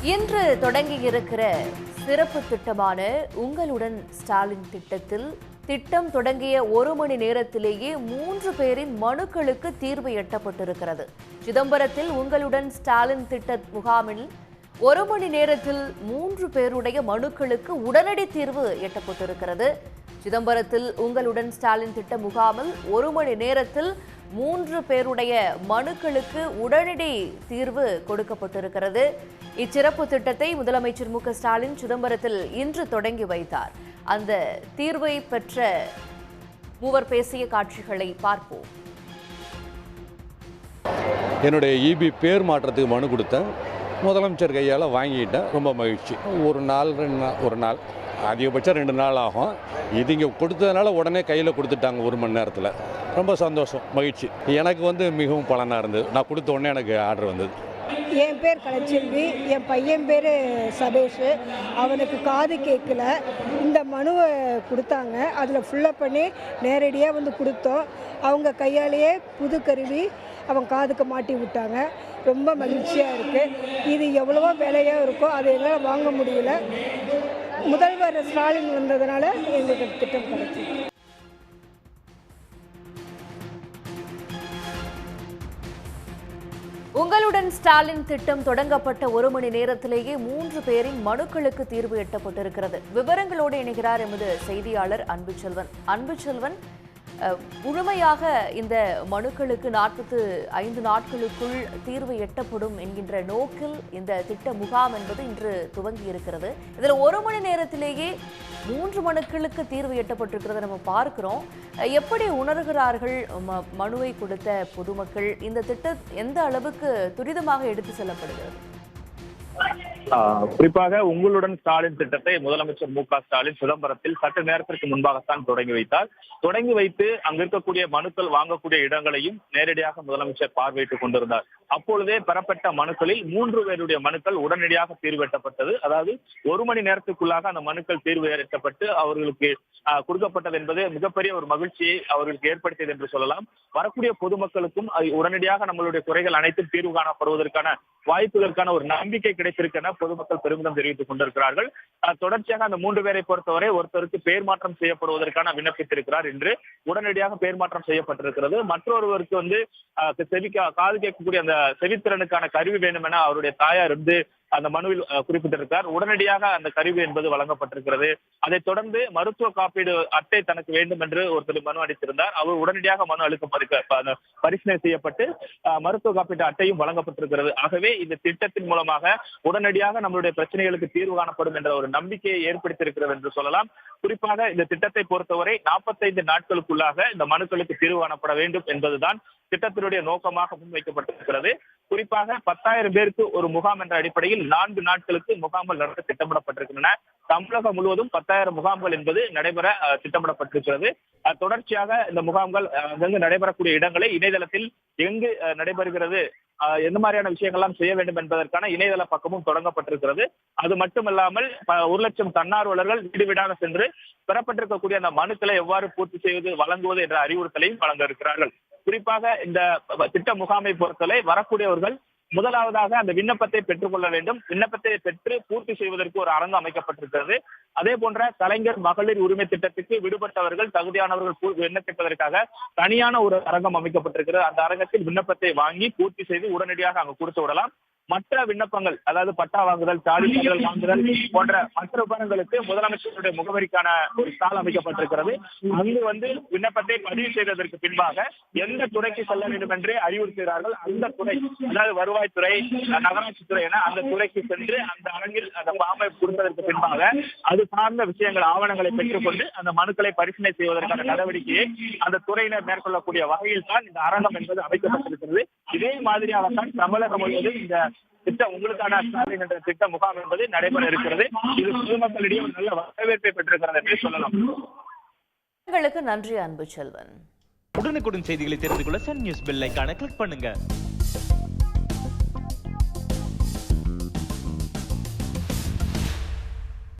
இன்று தொடங்கியிருக்கிற சிறப்பு திட்டமான உங்களுடன் ஸ்டாலின் திட்டத்தில் திட்டம் தொடங்கிய 1 மணி நேரத்திலேயே 3 பேரின் மனுக்களுக்கு தீர்வு எட்டப்பட்டிருக்கிறது. சிதம்பரத்தில் உங்களுடன் ஸ்டாலின் திட்ட முகாமில் 1 மணி நேரத்தில் 3 பேருடைய மனுக்களுக்கு உடனடி தீர்வு எட்டப்பட்டிருக்கிறது. சிதம்பரத்தில் உங்களுடன் ஸ்டாலின் திட்ட முகாமில் 1 மணி நேரத்தில் 3 பேருடைய மனுக்களுக்கு உடனடி தீர்வு கொடுக்கப்பட்டிருக்கிறது. இச்சிறப்பு திட்டத்தை முதலமைச்சர் மு க ஸ்டாலின் சிதம்பரத்தில் இன்று தொடங்கி வைத்தார். அந்த தீர்வை பெற்ற மூவர் பேசிய காட்சிகளை பார்ப்போம். என்னுடைய இபி பேர் மாற்றத்துக்கு மனு கொடுத்தேன். முதலமைச்சர் கையால் வாங்கிட்டேன். ரொம்ப மகிழ்ச்சி. ஒரு நாள் அதிகபட்சம் 2 நாள் ஆகும். இது இங்கே கொடுத்ததுனால உடனே கையில் கொடுத்துட்டாங்க 1 மணி நேரத்தில். ரொம்ப சந்தோஷம், மகிழ்ச்சி. எனக்கு மிகவும் பலனாக இருந்தது. நான் கொடுத்த உடனே எனக்கு ஆர்டர் வந்தது. என் பேர் கலைச்செல்வி, என் பையன் பேர் சபேஷ். அவனுக்கு காது கேட்கல. இந்த மனுவை கொடுத்தாங்க. அதில் ஃபுல்லப் பண்ணி நேரடியாக கொடுத்தோம். அவங்க கையாலேயே புது கருவி அவன் காதுக்கு மாட்டி விட்டாங்க. ரொம்ப மகிழ்ச்சியாக இருக்குது. இது எவ்வளவோ விலையாக இருக்கோ அதை எங்களால் வாங்க முடியல. முதல்வர் ஸ்டாலின் வந்ததுனால எங்களுக்கு திட்டம் கிடைச்சிது. உங்களுடன் ஸ்டாலின் திட்டம் தொடங்கப்பட்ட 1 மணி நேரத்திலேயே 3 பேரின் மனுக்களுக்கு தீர்வு எட்டப்பட்டிருக்கிறது. விவரங்களோடு இணைகிறார் எமது செய்தியாளர் அன்புச்செல்வன். அன்புச்செல்வன், முழுமையாக இந்த மனுக்களுக்கு 45 நாட்களுக்குள் தீர்வு எட்டப்படும் என்கின்ற நோக்கில் இந்த திட்ட முகாம் என்பது இன்று துவங்கி இருக்கிறது. இதில் 1 மணி நேரத்திலேயே 3 மனுக்களுக்கு தீர்வு எட்டப்பட்டிருக்கிறத நம்ம பார்க்கிறோம். எப்படி உணர்கிறார்கள் மனுவை கொடுத்த பொதுமக்கள்? இந்த திட்டம் எந்த அளவுக்கு துரிதமாக எடுத்து செல்லப்படுகிறது? குறிப்பாக உங்களுடன் ஸ்டாலின் திட்டத்தை முதலமைச்சர் மு க ஸ்டாலின் சிதம்பரத்தில் சற்று நேரத்திற்கு முன்பாகத்தான் தொடங்கி வைத்தார். தொடங்கி வைத்து அங்கு இருக்கக்கூடிய மனுக்கள் வாங்கக்கூடிய இடங்களையும் நேரடியாக முதலமைச்சர் பார்வையிட்டுக் கொண்டிருந்தார். அப்பொழுதே பெறப்பட்ட மனுக்களில் 3 பேருடைய மனுக்கள் உடனடியாக தீர்வு எட்டப்பட்டது. அதாவது 1 மணி நேரத்துக்குள்ளாக அந்த மனுக்கள் தீர்வு எட்டப்பட்டு அவர்களுக்கு கொடுக்கப்பட்டது என்பது மிகப்பெரிய ஒரு மகிழ்ச்சியை அவர்களுக்கு ஏற்படுத்தியது என்று சொல்லலாம். வரக்கூடிய பொதுமக்களுக்கும் உடனடியாக நம்மளுடைய குறைகள் அனைத்தும் தீர்வு காணப்படுவதற்கான வாய்ப்புகளுக்கான ஒரு நம்பிக்கை கிடைத்திருக்கிற பொதுமக்கள் பெருமிதம் தெரிவித்துக் கொண்டிருக்கிறார்கள். தொடர்ச்சியாக அந்த 3 பேரை பொறுத்தவரை ஒருத்தருக்கு பெயர் மாற்றம் செய்யப்படுவதற்கான விண்ணப்பித்திருக்கிறார் என்று உடனடியாக பெயர் மாற்றம் செய்யப்பட்டிருக்கிறது. மற்றொருவருக்கு காது கேட்கக்கூடிய அந்த செவித்திறனுக்கான கருவி வேண்டும் என அவருடைய தாயார் அந்த மனுவில் குறிப்பிட்டிருக்கிறார். உடனடியாக அந்த கருவி என்பது வழங்கப்பட்டிருக்கிறது. அதைத் தொடர்ந்து மருத்துவ காப்பீடு அட்டை தனக்கு வேண்டும் என்று ஒருத்தர் மனு அளித்திருந்தார். அவர் உடனடியாக மனு பரிசீலனை செய்யப்பட்டு மருத்துவ காப்பீட்டு அட்டையும் வழங்கப்பட்டிருக்கிறது. ஆகவே இந்த திட்டத்தின் மூலமாக உடனடியாக நம்மளுடைய பிரச்சனைகளுக்கு தீர்வு காணப்படும் என்ற ஒரு நம்பிக்கையை ஏற்படுத்தியிருக்கிறது என்று சொல்லலாம். குறிப்பாக இந்த திட்டத்தை பொறுத்தவரை 45 நாட்களுக்குள்ளாக இந்த மனுக்களுக்கு தீர்வு காணப்பட வேண்டும் என்பதுதான் திட்டத்தினுடைய நோக்கமாக முன்வைக்கப்பட்டிருக்கிறது. குறிப்பாக 10,000 பேருக்கு ஒரு முகாம் என்ற அடிப்படையில் 4 நாட்களுக்கு முகாம்கள் நடத்த திட்டமிடப்பட்டிருக்கின்றன. தமிழகம் முழுவதும் 10,000 முகாம்கள் என்பது நடைபெற திட்டமிடப்பட்டிருக்கிறது. தொடர்ச்சியாக இந்த முகாம்கள் அங்கு நடைபெறக்கூடிய இடங்களை இணையதளத்தில் எங்கு நடைபெறுகிறது, எந்த மாதிரியான விஷயங்கள்லாம் செய்ய வேண்டும் என்பதற்கான இணையதள பக்கமும் தொடங்கப்பட்டிருக்கிறது. அது மட்டுமல்லாமல் 1 லட்சம் தன்னார்வலர்கள் வீடு வீடாக சென்று பெறப்பட்டிருக்கக்கூடிய அந்த மனுக்களை எவ்வாறு பூர்த்தி செய்வது, வழங்குவது என்ற அறிவுறுத்தலையும் வழங்க இருக்கிறார்கள். குறிப்பாக இந்த திட்ட முகாமை பொறுத்தவரை வரக்கூடியவர்கள் முதலாவதாக அந்த விண்ணப்பத்தை பெற்றுக் கொள்ள வேண்டும். விண்ணப்பத்தை பெற்று பூர்த்தி செய்வதற்கு ஒரு அரங்கு அமைக்கப்பட்டிருக்கிறது. அதே போன்ற கலைஞர் மகளிர் உரிமை திட்டத்துக்கு விடுபட்டவர்கள் தகுதியானவர்கள் விண்ணப்பிப்பதற்காக தனியான ஒரு அரங்கம் அமைக்கப்பட்டிருக்கிறது. அந்த அரங்கத்தில் விண்ணப்பத்தை வாங்கி பூர்த்தி செய்து உடனடியாக அங்கு கொடுத்து விடலாம். மற்ற விண்ணப்பங்கள், அதாவது பட்டா வாங்குதல், சான்றிதழ்கள் வாங்குதல் போன்ற மற்ற விவரங்களுக்கு முதலமைச்சருடைய முகவரிக்கான ஒரு ஸ்டால் அமைக்கப்பட்டிருக்கிறது. அங்கு விண்ணப்பத்தை பதிவு செய்ததற்கு பின்பாக எந்த துறைக்கு செல்ல வேண்டும் என்று அறிவுறுத்துகிறார்கள். அந்த துறை, அதாவது வருவாய்த்துறை, நகராட்சித்துறை என அந்த துறைக்கு சென்று அந்த அரங்கில் அந்த ஃபார்மை கொடுத்ததற்கு பின்பாக அது சார்ந்த விஷயங்கள், ஆவணங்களை பெற்றுக்கொண்டு அந்த மனுக்களை பரிசீலனை செய்வதற்கான நடவடிக்கையை அந்த துறையினர் மேற்கொள்ளக்கூடிய வகையில் தான் இந்த அரங்கம் என்பது அமைக்கப்பட்டிருக்கிறது. இதே மாதிரியாகத்தான் தமிழகம் முழுவதும் இந்த திட்டம் உங்களுக்கான ஸ்டாலின் என்ற திட்ட முகாம் என்பது நடைபெற இருக்கிறது. இது பொதுமக்களிடையே ஒரு நல்ல வரவேற்பை பெற்றிருக்கிறது என்று சொல்லலாம். நன்றி அன்புச்செல்வன். உடனுக்குடன் செய்திகளை தெரிந்து கொள்ள சன் நியூஸ் பெல் ஐகானை கிளிக் பண்ணுங்க.